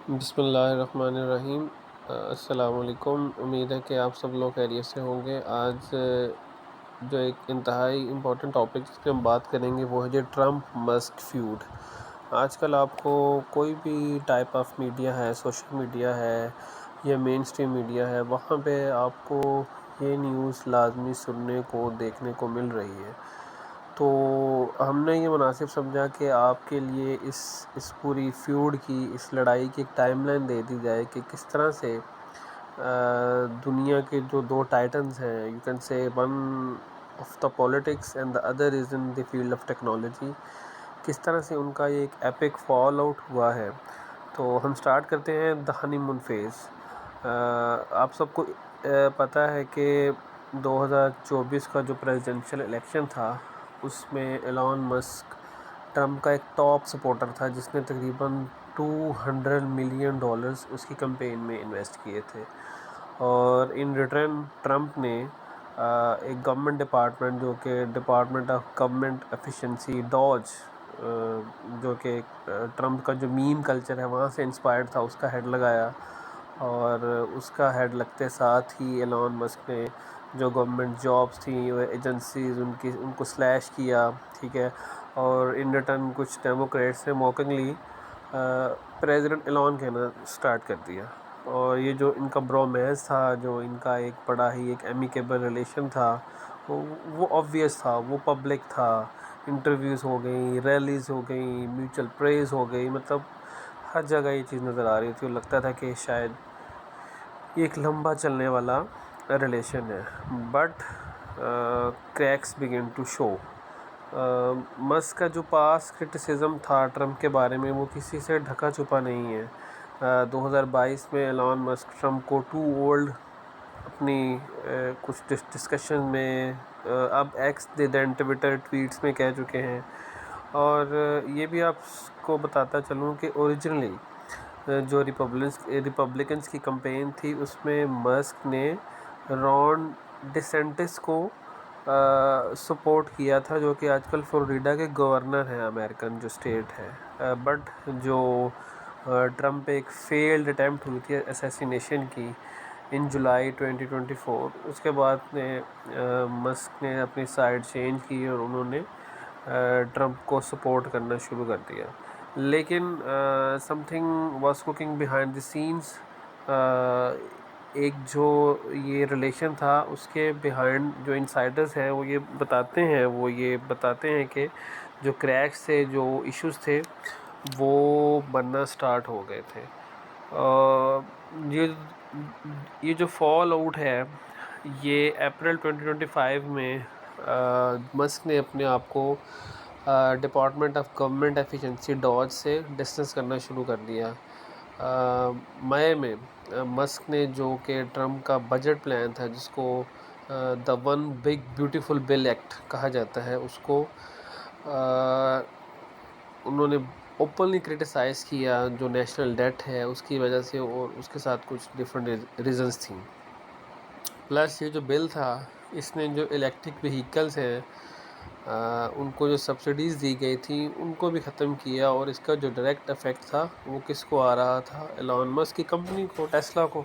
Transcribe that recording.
بسم اللہ الرحمن الرحیم۔ السلام علیکم۔ امید ہے کہ آپ سب لوگ خیریت سے ہوں گے۔ آج جو ایک انتہائی امپورٹنٹ ٹاپک جس پہ ہم بات کریں گے وہ ہے جو ٹرمپ مسک فیوڈ۔ آج کل آپ کو کوئی بھی ٹائپ آف میڈیا ہے، سوشل میڈیا ہے یا مین اسٹریم میڈیا ہے، وہاں پہ آپ کو یہ نیوز لازمی سننے کو دیکھنے کو مل رہی ہے۔ تو ہم نے یہ مناسب سمجھا کہ آپ کے لیے اس پوری فیوڈ کی، اس لڑائی کی ایک ٹائم لائن دے دی جائے کہ کس طرح سے دنیا کے جو دو ٹائٹنز ہیں، you can say one of the politics and the other is in the field of technology, کس طرح سے ان کا یہ ایک ایپک فال آؤٹ ہوا ہے۔ تو ہم سٹارٹ کرتے ہیں دا ہنی مون فیز۔ آپ سب کو پتہ ہے کہ 2024 کا جو پریزیڈنشل الیکشن تھا، اس میں ایلان مسک ٹرمپ کا ایک ٹاپ سپورٹر تھا، جس نے تقریباً $200 ملین اس کی کمپین میں انویسٹ کیے تھے، اور ان ریٹرن ٹرمپ نے ایک گورنمنٹ ڈپارٹمنٹ جو کہ department of government efficiency dodge, جو کہ ٹرمپ کا جو میم کلچر ہے وہاں سے انسپائرڈ تھا، اس کا ہیڈ لگایا، اور اس کا ہیڈ لگتے ساتھ ہی ایلان مسک نے جو گورنمنٹ جابس تھیں، وہ ایجنسیز ان کو سلیش کیا، ٹھیک ہے، اور ان ریٹرن کچھ ڈیموکریٹس نے موکنگلی پریزیڈنٹ ایلان کہنا سٹارٹ کر دیا۔ اور یہ جو ان کا برومینس تھا، جو ان کا ایک بڑا ہی ایک امیکیبل ریلیشن تھا، وہ آبویس تھا، وہ پبلک تھا۔ انٹرویوز ہو گئیں، ریلیز ہو گئیں، میوچل پریز ہو گئی، مطلب ہر جگہ یہ چیز نظر آ رہی تھی، اور لگتا تھا کہ شاید یہ ایک لمبا چلنے والا ریلیشن ہے۔ But cracks began to show. Musk کا جو پاس کرٹیسزم تھا ٹرمپ کے بارے میں، وہ کسی سے ڈھکا چھپا نہیں ہے۔ 2022 میں ایلان مسک ٹرمپ کو ٹو اولڈ اپنی کچھ ڈسکشن میں، اب ایکس دین ٹویٹر ٹویٹس میں کہہ چکے ہیں۔ اور یہ بھی آپ کو بتاتا چلوں کہ اوریجنلی جو ریپبلکنس کی کمپین تھی، اس میں مسک نے رون ڈیسینٹس کو سپورٹ کیا تھا، جو کہ آج کل فلوریڈا کے گورنر ہیں، امریکن جو اسٹیٹ ہے۔ بٹ جو ٹرمپ پہ ایک فیلڈ اٹیمپٹ ہوئی تھی اسیسینیشن کی ان جولائی 2024، اس کے بعد مسک نے اپنی سائڈ چینج کی اور انہوں نے ٹرمپ کو سپورٹ کرنا شروع کر دیا۔ لیکن some thing was cooking behind the sense. ایک جو یہ ریلیشن تھا، اس کے بیہائنڈ جو انسائڈرز ہیں وہ یہ بتاتے ہیں کہ جو کریکس تھے، جو ایشوز تھے، وہ بننا سٹارٹ ہو گئے تھے۔ یہ جو فال آؤٹ ہے، یہ اپریل 2025 میں مسک نے اپنے آپ کو department of government efficiency dodge سے ڈسٹنس کرنا شروع کر دیا۔ مئی میں مسک نے، جو کہ ٹرمپ کا بجٹ پلان تھا، جس کو the one big beautiful bill act کہا جاتا ہے، اس کو انہوں نے اوپنلی کرٹیسائز کیا، جو نیشنل ڈیٹ ہے اس کی وجہ سے، اور اس کے ساتھ کچھ ڈفرینٹ ریزنز تھیں۔ پلس یہ جو بل تھا، اس نے جو الیکٹرک وہیکلز ہیں، ان کو جو سبسڈیز دی گئی تھیں، ان کو بھی ختم کیا، اور اس کا جو ڈائریکٹ افیکٹ تھا وہ کس کو آ رہا تھا؟ ایلان مسک کی کمپنی کو، ٹیسلا کو۔